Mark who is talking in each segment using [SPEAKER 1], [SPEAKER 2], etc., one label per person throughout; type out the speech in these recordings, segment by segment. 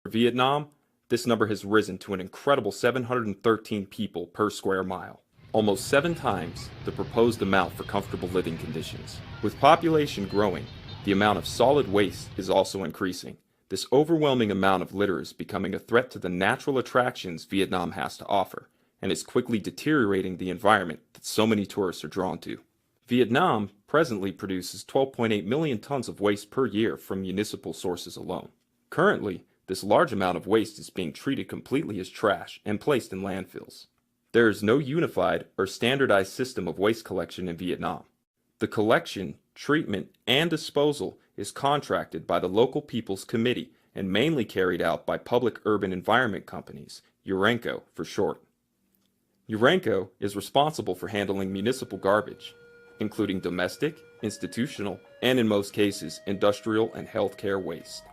[SPEAKER 1] Vietnam, this number has risen to an incredible 713 people per square mile, almost 7 times the proposed amount for comfortable living conditions. With population growing, the amount of solid waste is also increasing. This overwhelming amount of litter is becoming a threat to the natural attractions Vietnam has to offer, and is quickly deteriorating the environment that so many tourists are drawn to. Vietnam presently produces 12.8 million tons of waste per year from municipal sources alone. Currently, this large amount of waste is being treated completely as trash and placed in landfills. There is no unified or standardized system of waste collection in Vietnam. The collection, treatment, and disposal is contracted by the local People's Committee and mainly carried out by public urban environment companies, Urenco for short. Urenco is responsible for handling municipal garbage, including domestic, institutional, and in most cases, industrial and healthcare waste.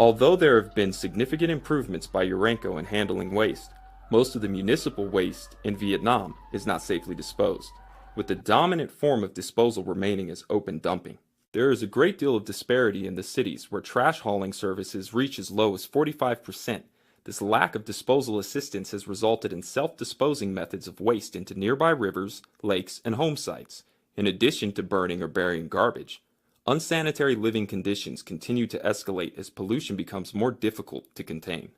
[SPEAKER 1] Although there have been significant improvements by Urenco in handling waste, most of the municipal waste in Vietnam is not safely disposed, with the dominant form of disposal remaining as open dumping. There is a great deal of disparity in the cities where trash hauling services reach as low as 45%. This lack of disposal assistance has resulted in self-disposing methods of waste into nearby rivers, lakes, and home sites, in addition to burning or burying garbage. Unsanitary living conditions continue to escalate as pollution becomes more difficult to contain.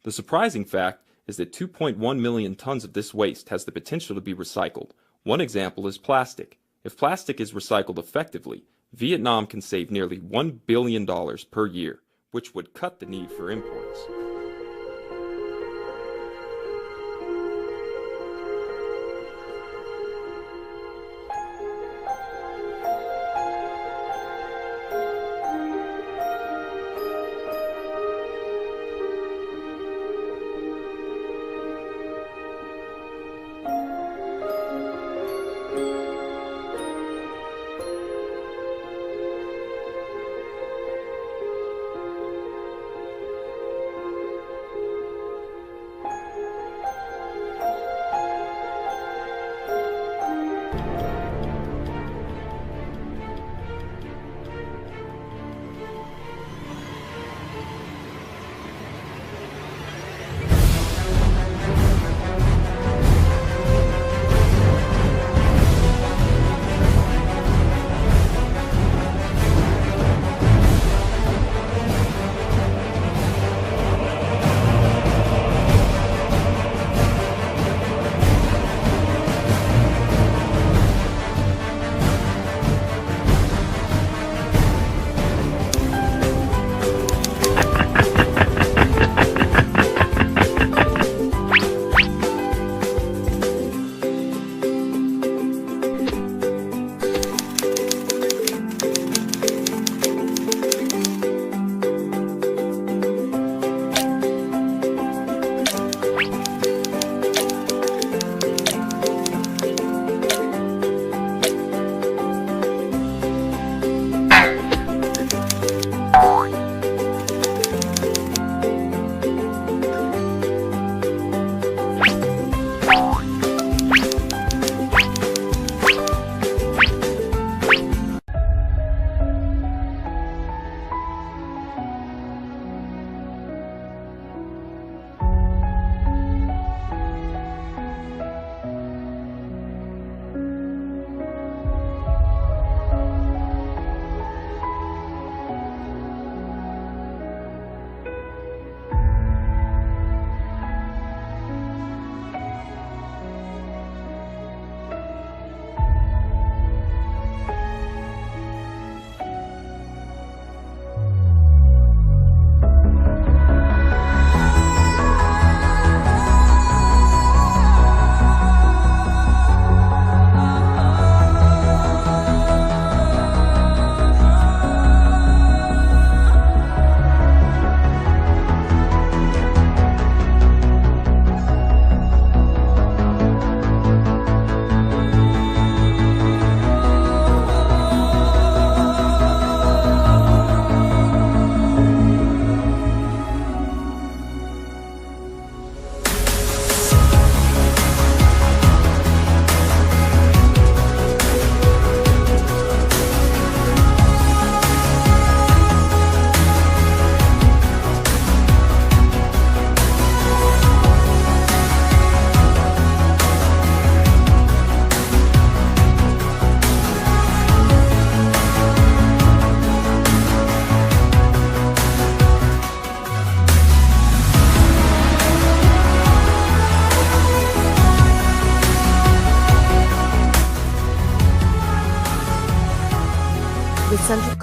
[SPEAKER 1] The surprising fact is that 2.1 million tons of this waste has the potential to be recycled. One example is plastic. If plastic is recycled effectively, Vietnam can save nearly $1 billion per year, which would cut the need for imports.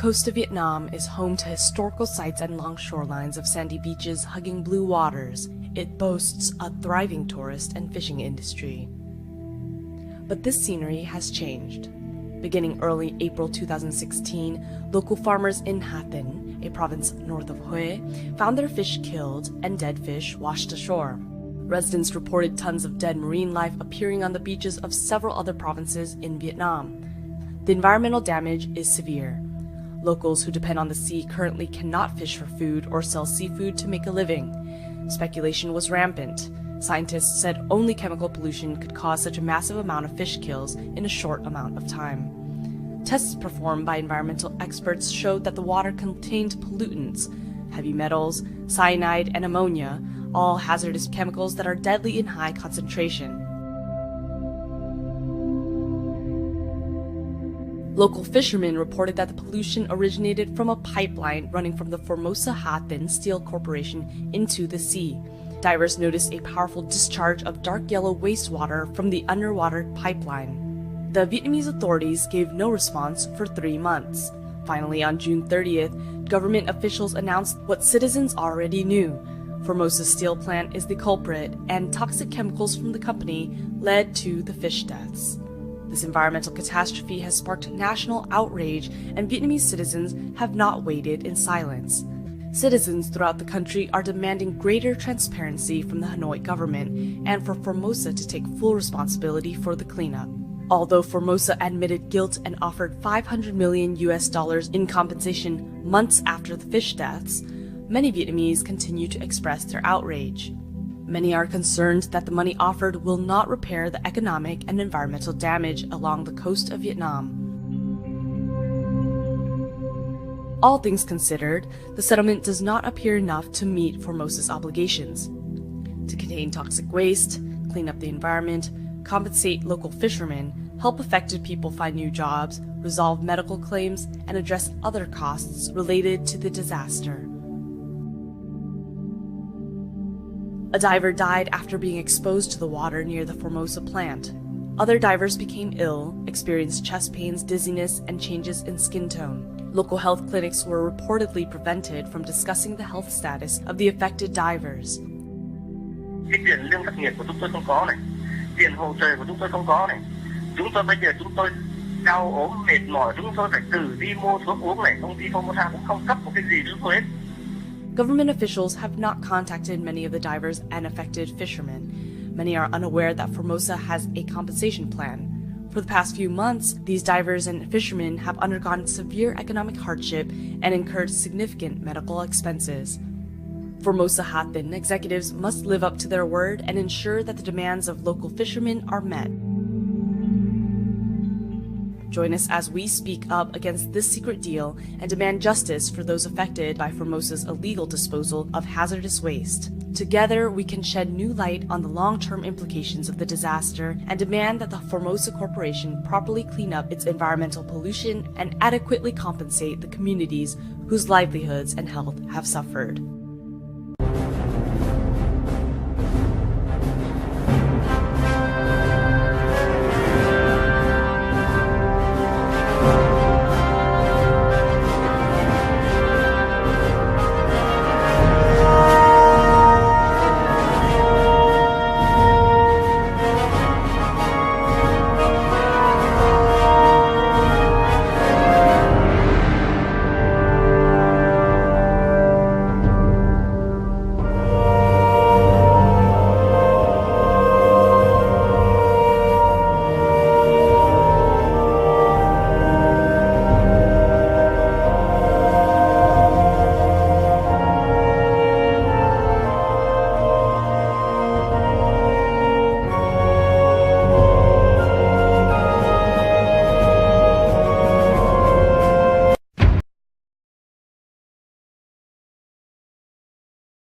[SPEAKER 2] coast of Vietnam is home to historical sites and long shorelines of sandy beaches hugging blue waters. It boasts a thriving tourist and fishing industry. But this scenery has changed. Beginning early April 2016, local farmers in Ha Tinh, a province north of Hue, found their fish killed and dead fish washed ashore. Residents reported tons of dead marine life appearing on the beaches of several other provinces in Vietnam. The environmental damage is severe. Locals who depend on the sea currently cannot fish for food or sell seafood to make a living. Speculation was rampant. Scientists said only chemical pollution could cause such a massive amount of fish kills in a short amount of time. Tests performed by environmental experts showed that the water contained pollutants, heavy metals, cyanide, and ammonia, all hazardous chemicals that are deadly in high concentration. Local fishermen reported that the pollution originated from a pipeline running from the Formosa Ha Tinh Steel Corporation into the sea. Divers noticed a powerful discharge of dark yellow wastewater from the underwater pipeline. The Vietnamese authorities gave no response for 3 months. Finally, on June 30th, government officials announced what citizens already knew. Formosa Steel Plant is the culprit, and toxic chemicals from the company led to the fish deaths. This environmental catastrophe has sparked national outrage, and Vietnamese citizens have not waited in silence. Citizens throughout the country are demanding greater transparency from the Hanoi government and for Formosa to take full responsibility for the cleanup. Although Formosa admitted guilt and offered $500 million in compensation months after the fish deaths, many Vietnamese continue to express their outrage. Many are concerned that the money offered will not repair the economic and environmental damage along the coast of Vietnam. All things considered, the settlement does not appear enough to meet Formosa's obligations. To contain toxic waste, clean up the environment, compensate local fishermen, help affected people find new jobs, resolve medical claims, and address other costs related to the disaster. A diver died after being exposed to the water near the Formosa plant. Other divers became ill, experienced chest pains, dizziness, and changes in skin tone. Local health clinics were reportedly prevented from discussing the health status of the affected divers.
[SPEAKER 3] Cái tiền lương thất nghiệp của chúng tôi không có này, tiền hỗ trợ của chúng tôi không có này. Chúng tôi bây giờ chúng tôi đau ốm mệt mỏi, chúng tôi phải tự đi mua thuốc uống này, công ty Formosa cũng không cấp một cái gì cho chúng tôi hết.
[SPEAKER 2] Government officials have not contacted many of the divers and affected fishermen. Many are unaware that Formosa has a compensation plan. For the past few months, these divers and fishermen have undergone severe economic hardship and incurred significant medical expenses. Formosa Ha Tinh executives must live up to their word and ensure that the demands of local fishermen are met. Join us as we speak up against this secret deal and demand justice for those affected by Formosa's illegal disposal of hazardous waste. Together, we can shed new light on the long-term implications of the disaster and demand that the Formosa Corporation properly clean up its environmental pollution and adequately compensate the communities whose livelihoods and health have suffered.